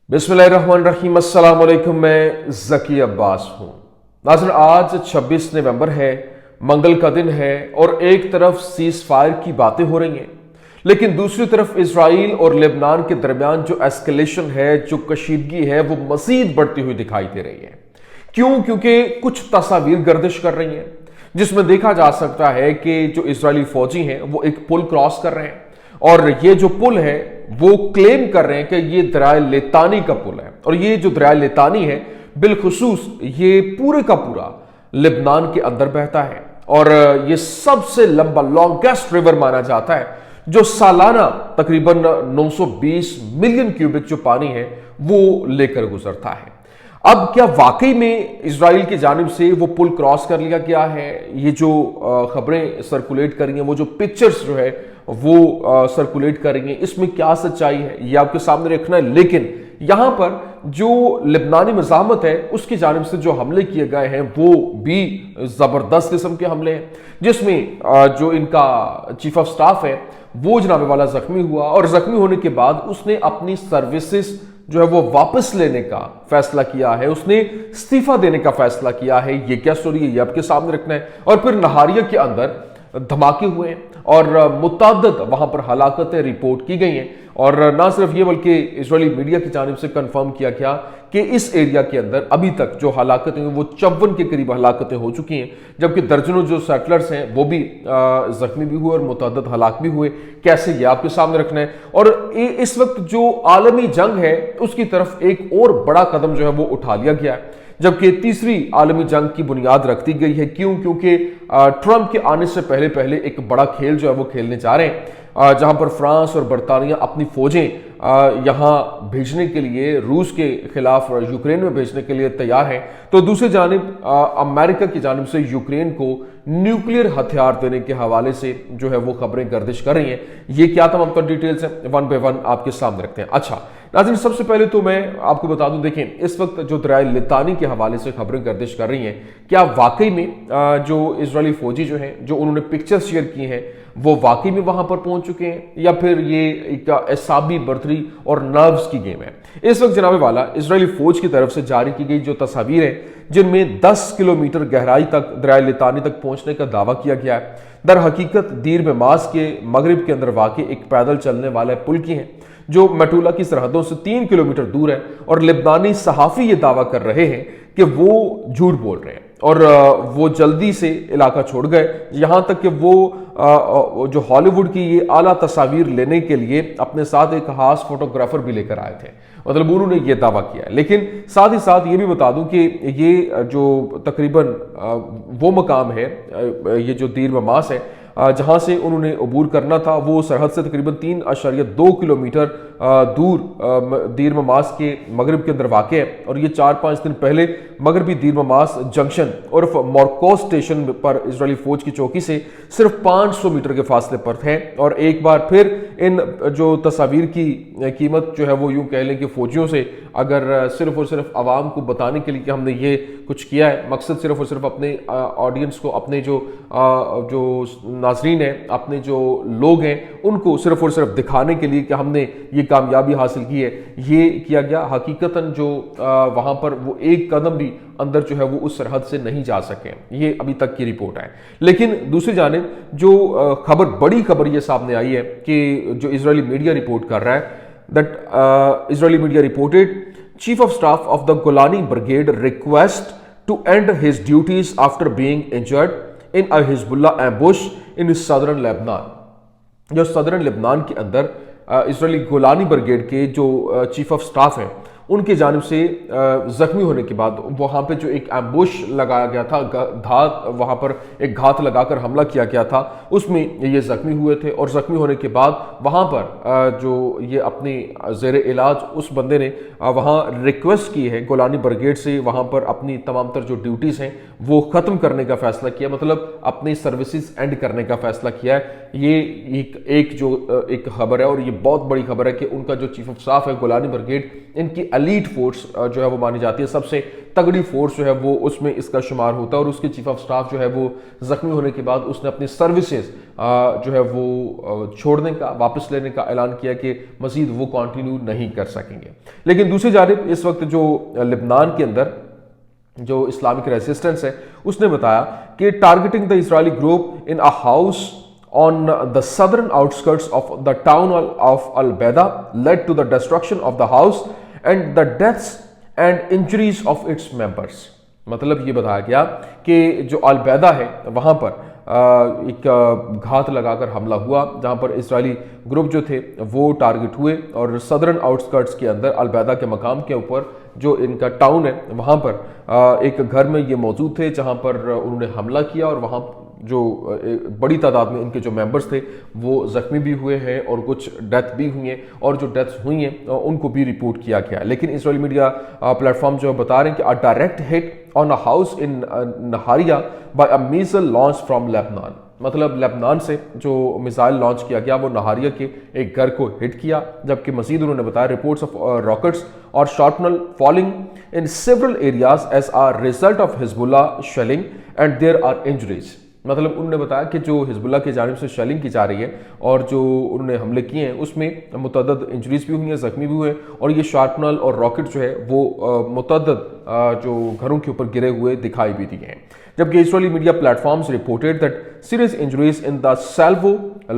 बिस्मिल्लाहिर्रहमानिर्रहीम, अस्सलाम वालेकुम। मैं ज़की अब्बास हूँ। नाज़रीन, आज 26 नवंबर है, मंगल का दिन है और एक तरफ सीज़ फायर की बातें हो रही हैं, लेकिन दूसरी तरफ इजराइल और लेबनान के दरमियान जो एस्केलेशन है, जो कशीदगी है, वो मजीद बढ़ती हुई दिखाई दे रही है। क्यों? क्योंकि कुछ तस्वीर गर्दिश कर रही हैं जिसमें देखा जा सकता है कि जो इजरायली फौजी हैं वो एक पुल क्रॉस कर रहे हैं और ये जो पुल है वो क्लेम कर रहे हैं कि ये दरिया लितानी का पुल है। और ये जो दरिया लितानी है बिलखुसूस ये पूरे का पूरा लेबनान के अंदर बहता है और ये सबसे लंबा लॉन्गेस्ट रिवर माना जाता है, जो सालाना तकरीबन 920 मिलियन क्यूबिक जो पानी है वो लेकर गुजरता है। अब क्या वाकई में इजराइल की जानिब से वो पुल क्रॉस कर लिया गया है? ये जो खबरें सर्कुलेट कर रही हैं, वो जो पिक्चर्स जो है वो सर्कुलेट कर रही हैं, इसमें क्या सच्चाई है ये आपके सामने रखना है। लेकिन यहां पर जो लेबनानी मज़ाहमत है उसकी जानिब से जो हमले किए गए हैं वो भी जबरदस्त किस्म के हमले हैं, जिसमें जो इनका चीफ ऑफ स्टाफ है वो जनाबे वाला जख्मी हुआ और जख्मी होने के बाद उसने अपनी सर्विसेज जो है वो वापस लेने का फैसला किया है, उसने इस्तीफा देने का फैसला किया है। ये क्या स्टोरी है ये आपके सामने रखना है। और फिर नहारिया के अंदर धमाके हुए हैं और मुतअद्दिद वहां पर हलाकतें रिपोर्ट की गई हैं और ना सिर्फ ये बल्कि इजरायली मीडिया की जानिब से कंफर्म किया गया कि इस एरिया के अंदर अभी तक जो हलाकतें हुई वो 54 के करीब हलाकतें हो चुकी हैं, जबकि दर्जनों जो सेटलर्स हैं वो भी जख्मी भी हुए और मुतअद्दिद हलाक भी हुए। कैसे ये आपके सामने रखना है। और इस वक्त जो आलमी जंग है उसकी तरफ एक और बड़ा कदम जो है वो उठा लिया गया है, जबकि तीसरी आलमी जंग की बुनियाद रख दी गई है। क्यों? क्योंकि ट्रंप के आने से पहले पहले एक बड़ा खेल जो है वो खेलने जा रहे हैं, जहां पर फ्रांस और बरतानिया अपनी फौजें यहां भेजने के लिए, रूस के खिलाफ यूक्रेन में भेजने के लिए तैयार हैं। तो दूसरी जानिब अमेरिका की जानिब से यूक्रेन को न्यूक्लियर हथियार देने के हवाले से जो है वो खबरें गर्दिश कर रही हैं। ये क्या तमाम तर डिटेल्स हैं, वन बाय वन आपके सामने रखते हैं। अच्छा नाज़रीन, सबसे पहले तो मैं आपको बता दूं, देखें इस वक्त जो दरिया लितानी के हवाले से खबरें गर्दिश कर रही हैं, क्या वाकई में जो इजरायली फौजी जो हैं, जो उन्होंने पिक्चर्स शेयर की हैं, वो वाकई में वहां पर पहुंच चुके हैं या फिर ये एक एसाबी बर्तरी और नर्व्स की गेम है? इस वक्त जनाबे वाला इजरायली फौज की तरफ से जारी की गई जो तस्वीर है, जिनमें 10 किलोमीटर गहराई तक दरिया लितानी तक पहुंचने का दावा किया गया है, दर हकीकत दीर मेमास के मगरिब के अंदर वाक़ एक पैदल चलने वाले पुल की हैं, जो मेटुला की सरहदों से 3 किलोमीटर दूर है। और लेबनानी सहाफ़ी ये दावा कर रहे हैं कि वो झूठ बोल रहे हैं और वो जल्दी से इलाका छोड़ गए, यहां तक कि वो जो हॉलीवुड की ये आला तस्वीर लेने के लिए अपने साथ एक खास फोटोग्राफर भी लेकर आए थे। मतलब उन्होंने ये दावा किया है। लेकिन साथ ही साथ ये भी बता दूं कि ये जो तकरीबन वो मकाम है, ये जो दीर मेमास है जहां से उन्होंने अबूर करना था, वो सरहद से तकरीबन 3.2 किलोमीटर दूर दीर मेमास के मगरब के अंदर वाक़ है। और ये 4-5 दिन पहले मगरबी दीर मेमास जंक्शन और मॉर्को स्टेशन पर इजरायली फौज की चौकी से सिर्फ 500 मीटर के फासले पर थे। और एक बार फिर इन जो तस्वीर की कीमत जो है वो यूं कह लें कि फौजियों से अगर सिर्फ और सिर्फ आवाम को बताने के लिए कि हमने ये कुछ किया है, मकसद सिर्फ और सिर्फ अपने ऑडियंस को, अपने जो नाजरीन है, अपने जो लोग हैं, उनको सिर्फ और सिर्फ दिखाने के लिए कि हमने ये कामयाबी हासिल की है, ये किया गया। हकीकतन जो वहां पर वो एक कदम भी अंदर जो है वो उस सरहद से नहीं जा सके, ये अभी तक की रिपोर्ट है। लेकिन दूसरी जानिब जो बड़ी खबर ये सामने आई है कि जो इजरायली मीडिया रिपोर्ट कर रहा है, that Israeli media reported chief of staff of the Golani brigade request to end his duties after being injured in a Hezbollah ambush in southern Lebanon. जो सदर्न लेबनान के अंदर Israeli Golani brigade के जो chief of staff हैं, उनकी जानिब से जख्मी होने के बाद वहां पे जो एक एम्बुश लगाया गया था, वहां पर एक घात लगाकर हमला किया गया था, उसमें ये जख्मी हुए थे। और जख्मी होने के बाद वहां पर जो ये अपनी जेर इलाज उस बंदे ने वहां रिक्वेस्ट की है गोलानी ब्रिगेड से, वहां पर अपनी तमाम तर जो ड्यूटीज हैं वो खत्म करने का फैसला किया, मतलब अपनी सर्विसेज एंड करने का फैसला किया है। ये एक खबर है और ये बहुत बड़ी खबर है कि उनका जो चीफ ऑफ स्टाफ है गोलानी ब्रिगेड, इनकी एलीट फोर्स जो है वो मानी जाती है, सबसे तगड़ी फोर्स जो है वो उसमें इसका शुमार होता है। और उसके चीफ ऑफ स्टाफ जो है वो जख्मी होने के बाद उसने अपनी सर्विसेज जो है वो छोड़ने का, वापस लेने का ऐलान किया कि मजीद वो कंटिन्यू नहीं कर सकेंगे। लेकिन दूसरी जानिब इस वक्त जो लेबनान के अंदर जो इस्लामिक रेजिस्टेंस है उसने बताया कि targeting the Israeli group in a house on the southern outskirts of the town of Al-Baida led to the destruction of the house and the deaths and injuries of its members। मतलब ये बताया गया कि जो अल-बैदा है वहाँ पर एक घात लगाकर हमला हुआ जहाँ पर इजरायली ग्रुप जो थे वो टारगेट हुए और सदर्न आउटस्कर्ट्स के अंदर अल-बैदा के मकाम के ऊपर जो इनका टाउन है वहाँ पर एक घर में ये मौजूद थे जहाँ पर उन्होंने हमला किया और वहाँ जो बड़ी तादाद में इनके जो मेंबर्स थे वो जख्मी भी हुए हैं और कुछ डेथ भी हुई हैं और जो डेथ्स हुई हैं उनको भी रिपोर्ट किया गया। लेकिन इजरायली मीडिया प्लेटफॉर्म जो बता रहे हैं कि a direct hit on a house in Nahariya by a missile launch from Lebanon. मतलब लेबनान से जो मिसाइल लॉन्च किया गया वो नहारिया के एक घर को हिट किया, जबकि मजीद उन्होंने बताया रिपोर्ट्स ऑफ रॉकेट्स और shrapnel falling in several areas as a result of Hezbollah shelling and there are injuries. मतलब उन्होंने बताया कि जो हिजबुल्ला की जानिब से शेलिंग की जा रही है और जो उन्होंने हमले किए हैं उसमें मुतअद्दिद इंजरीज भी हुई हैं, जख्मी भी हुए और ये शार्पनल और रॉकेट जो है वो मुतअद्दिद जो घरों के ऊपर गिरे हुए दिखाई भी दिए हैं। जबकि Israeli media platforms reported that serious injuries in the salvo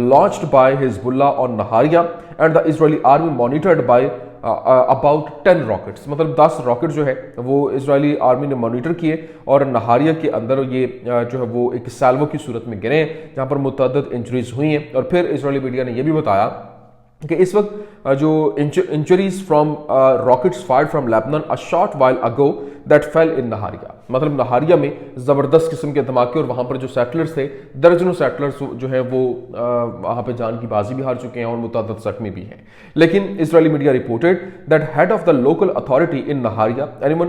launched by Hezbollah on Nahariya and the Israeli army monitored by about 10 rockets. मतलब 10 रॉकेट जो है वो इजरायली आर्मी ने मॉनिटर किए और नहारिया के अंदर ये जो है वो एक सैल्वो की सूरत में गिरे हैं जहां पर मुतअद्दिद इंजरीज हुई हैं। और फिर इजरायली मीडिया ने यह भी बताया कि इस वक्त जो injuries from rockets fired from Lebanon a short while ago that fell in Nahariya. मतलब नहारिया में जबरदस्त किस्म के धमाके और वहां पर जो सेटलर्स थे दर्जनों सेटलर्स जो है वो वहां पर जान की बाजी भी हार चुके हैं और मुतअद्दिद जख्मी भी हैं। लेकिन Israeli media reported that head of the local authority in Nahariya anyone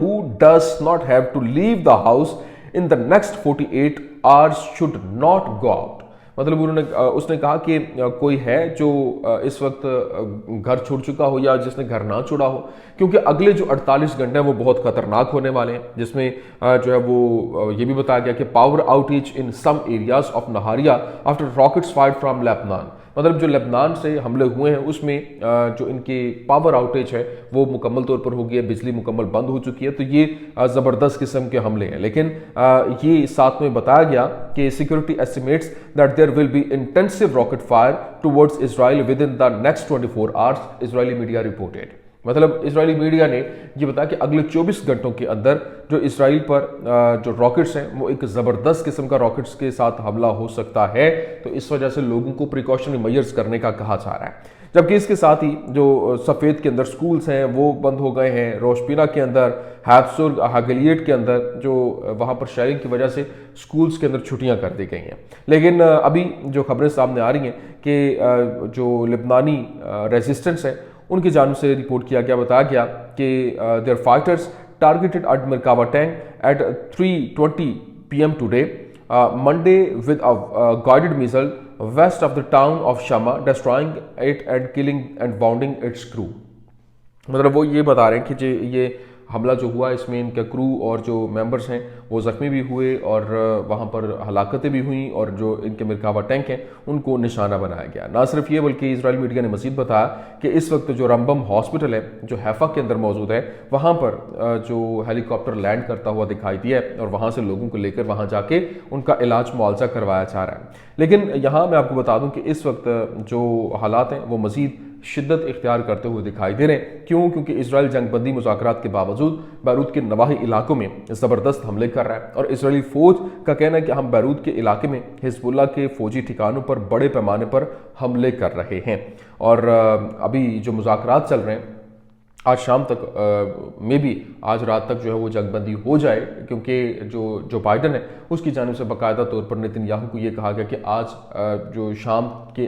who does not have to leave the house in the next 48 hours should not go out. मतलब उसने कहा कि कोई है जो इस वक्त घर छोड़ चुका हो या जिसने घर ना छोड़ा हो, क्योंकि अगले जो 48 घंटे हैं वो बहुत खतरनाक होने वाले हैं, जिसमें जो है वो ये भी बताया गया कि power outage in some areas of Nahariya after rockets fired from Lebanon. मतलब जो लेबनान से हमले हुए हैं उसमें जो इनके पावर आउटेज है वो मुकम्मल तौर पर हो गई है, बिजली मुकम्मल बंद हो चुकी है। तो ये ज़बरदस्त किस्म के हमले हैं। लेकिन ये साथ में बताया गया कि security estimates that there will be intensive rocket fire towards Israel within the next 24 hours, Israeli media reported. मतलब इजरायली मीडिया ने ये बताया कि अगले 24 घंटों के अंदर जो इसराइल पर जो रॉकेट्स हैं वो एक ज़बरदस्त किस्म का रॉकेट्स के साथ हमला हो सकता है। तो इस वजह से लोगों को प्रिकॉशनरी मेजर्स करने का कहा जा रहा है। जबकि इसके साथ ही जो सफ़ेद के अंदर स्कूल्स हैं वो बंद हो गए हैं। रोशपिना के अंदर, हैप्सुर हागलियट के अंदर जो वहाँ पर शेयरिंग की वजह से स्कूल्स के अंदर छुट्टियाँ कर दी गई हैं। लेकिन अभी जो खबरें सामने आ रही हैं कि जो लेबनानी रेजिस्टेंस है उनकी जानिब से रिपोर्ट किया गया, बताया गया कि their fighters targeted at Merkava tank at 3:20 PM today Monday with a guided missile west of the town of Shama, destroying it and killing and wounding its crew। मतलब वो ये बता रहे हैं कि ये हमला जो हुआ इसमें इनका क्रू और जो मेंबर्स हैं वो ज़ख्मी भी हुए और वहाँ पर हलाकतें भी हुई और जो इनके मरकावा टैंक हैं उनको निशाना बनाया गया। ना सिर्फ ये बल्कि इजराइल मीडिया ने मजीद बताया कि इस वक्त जो रंबम हॉस्पिटल है जो हैफा के अंदर मौजूद है वहाँ पर जो हेलीकॉप्टर लैंड करता हुआ दिखाई दिया है और वहाँ से लोगों को लेकर वहाँ जाके उनका इलाज मुआवजा करवाया जा रहा है। लेकिन यहाँ मैं आपको बता दूँ कि इस वक्त जो हालात हैं वो मजीद शिद्दत इख्तियार करते हुए दिखाई दे रहे हैं। क्यों? क्योंकि इजराइल जंगबंदी मुज़ाकरात के बावजूद बैरूत के नवाही इलाकों में ज़बरदस्त हमले कर रहा है और इजरायली फ़ौज का कहना है कि हम बैरूत के इलाके में हिजबुल्लाह के फ़ौजी ठिकानों पर बड़े पैमाने पर हमले कर रहे हैं। और अभी जो मुज़ाकरात चल रहे हैं आज शाम तक में भी आज रात तक जो है वो जंगबंदी हो जाए, क्योंकि जो बाइडन है उसकी जानिब से बाकायदा तौर पर नेतन्याहू को ये कहा गया कि आज जो शाम के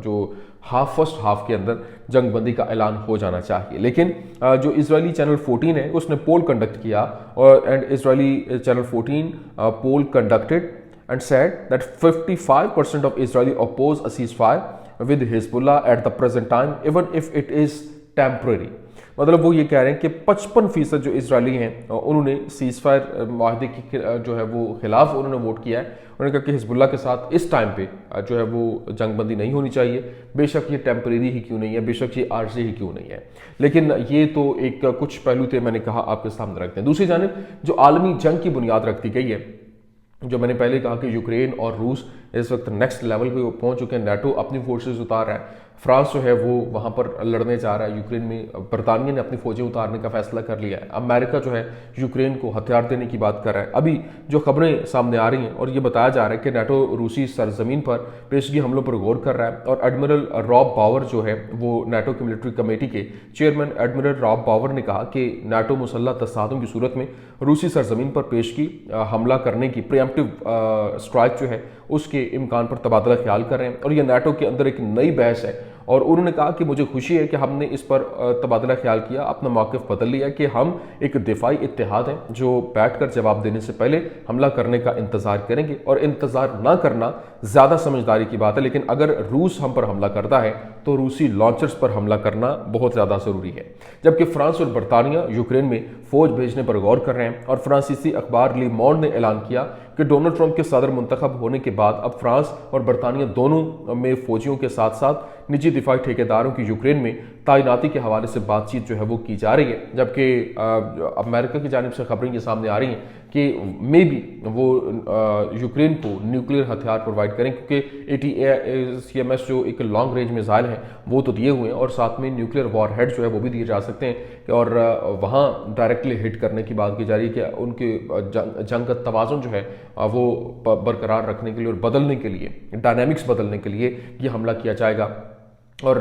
जो फर्स्ट हाफ के अंदर जंगबंदी का ऐलान हो जाना चाहिए। लेकिन जो इजरायली चैनल 14 है उसने पोल कंडक्ट किया और Israeli channel 14 poll conducted and said that 55% of Israeli oppose a ceasefire with Hezbollah at the present time, even if it is temporary. मतलब वो ये कह रहे हैं कि 55% जो इजरायली हैं उन्होंने सीज फायर माहदे की जो है वो खिलाफ उन्होंने वोट किया है। उन्होंने कहा कि हिजबुल्लाह के साथ इस टाइम पे जो है वो जंगबंदी नहीं होनी चाहिए, बेशक ये टेम्परेरी ही क्यों नहीं है, बेशक ये आर्जी ही क्यों नहीं है। लेकिन ये तो एक कुछ पहलू थे, मैंने कहा आपके सामने रखते हैं। दूसरी जानिब जो आलमी जंग की बुनियाद रखती गई है, जो मैंने पहले कहा कि यूक्रेन और रूस इस वक्त नेक्स्ट लेवल पे पहुंच चुके हैं, नेटो अपनी फोर्सेस उतार रहा है, फ्रांस जो है वो वहां पर लड़ने जा रहा है यूक्रेन में, बरतानिया ने अपनी फौजें उतारने का फैसला कर लिया है, अमेरिका जो है यूक्रेन को हथियार देने की बात कर रहा है। अभी जो खबरें सामने आ रही हैं और ये बताया जा रहा है कि नेटो रूसी सरजमीन पर पेशगी हमलों पर गौर कर रहा है, और एडमिरल रॉब बावर जो है वो नेटो की मिलिट्री कमेटी के चेयरमैन एडमिरल रॉब बावर ने कहा कि नेटो मुसल्लह तसादुम की सूरत में रूसी सरजमीन पर पेशगी हमला करने की प्रिएम्प्टिव स्ट्राइक जो है उसके इम्कान पर तबादला ख्याल कर रहे हैं, और यह नेटो के अंदर एक नई बहस है। और उन्होंने कहा कि मुझे खुशी है कि हमने इस पर तबादला ख्याल किया, अपना मौक़िफ़ बदल लिया कि हम एक दिफाई इत्तेहाद हैं जो बैठकर जवाब देने से पहले हमला करने का इंतज़ार करेंगे, और इंतज़ार ना करना ज़्यादा समझदारी की बात है। लेकिन अगर रूस हम पर हमला करता है तो रूसी लॉन्चर्स पर हमला करना बहुत ज़्यादा ज़रूरी है। जबकि फ्रांस और बरतानिया यूक्रेन में फ़ौज भेजने पर गौर कर रहे हैं, और फ्रांसीसी अखबार ली मोंड ने ऐलान किया कि डोनाल्ड ट्रंप के सदर मुंतखब होने के बाद अब फ्रांस और बरतानिया दोनों में फौजियों के साथ साथ निजी दिफाई ठेकेदारों की यूक्रेन में तैनाती के हवाले से बातचीत जो है वो की जा रही है। जबकि अमेरिका की जानिब से खबरें ये सामने आ रही हैं कि मे बी वो यूक्रेन को न्यूक्लियर हथियार प्रोवाइड करें, क्योंकि ATACMS जो एक लॉन्ग रेंज मिसाइल हैं वो तो दिए हुए हैं, और साथ में न्यूक्लियर वॉरहेड जो है वो भी दिए जा सकते हैं, और वहाँ डायरेक्टली हिट करने की बात की जा रही है कि उनके जंग का तवाज़ुन जो है वो बरकरार रखने के लिए और बदलने के लिए, डायनामिक्स बदलने के लिए ये हमला किया जाएगा। और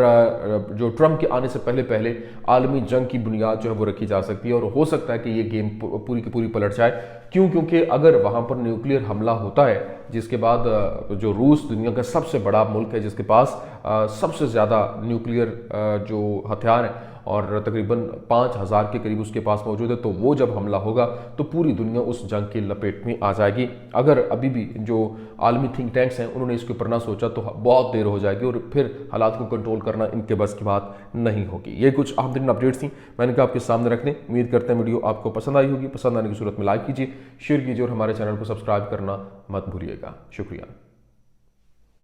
जो ट्रंप के आने से पहले पहले आलमी जंग की बुनियाद जो है वो रखी जा सकती है, और हो सकता है कि ये गेम पूरी की पूरी पलट जाए। क्यों? क्योंकि अगर वहाँ पर न्यूक्लियर हमला होता है, जिसके बाद जो रूस दुनिया का सबसे बड़ा मुल्क है जिसके पास सबसे ज़्यादा न्यूक्लियर जो हथियार हैं और तकरीबन 5000 के करीब उसके पास मौजूद है, तो वो जब हमला होगा तो पूरी दुनिया उस जंग की लपेट में आ जाएगी। अगर अभी भी जो आलमी थिंक टैंक्स हैं उन्होंने इसके ऊपर ना सोचा तो बहुत देर हो जाएगी, और फिर हालात को कंट्रोल करना इनके बस की बात नहीं होगी। ये कुछ अहम तरीन अपडेट्स थी, मैंने कहा आपके सामने रख दें। उम्मीद करते हैं वीडियो आपको पसंद आई होगी। पसंद आने की सूरत में लाइक कीजिए, शेयर कीजिए, और हमारे चैनल को सब्सक्राइब करना मत भूलिएगा। शुक्रिया।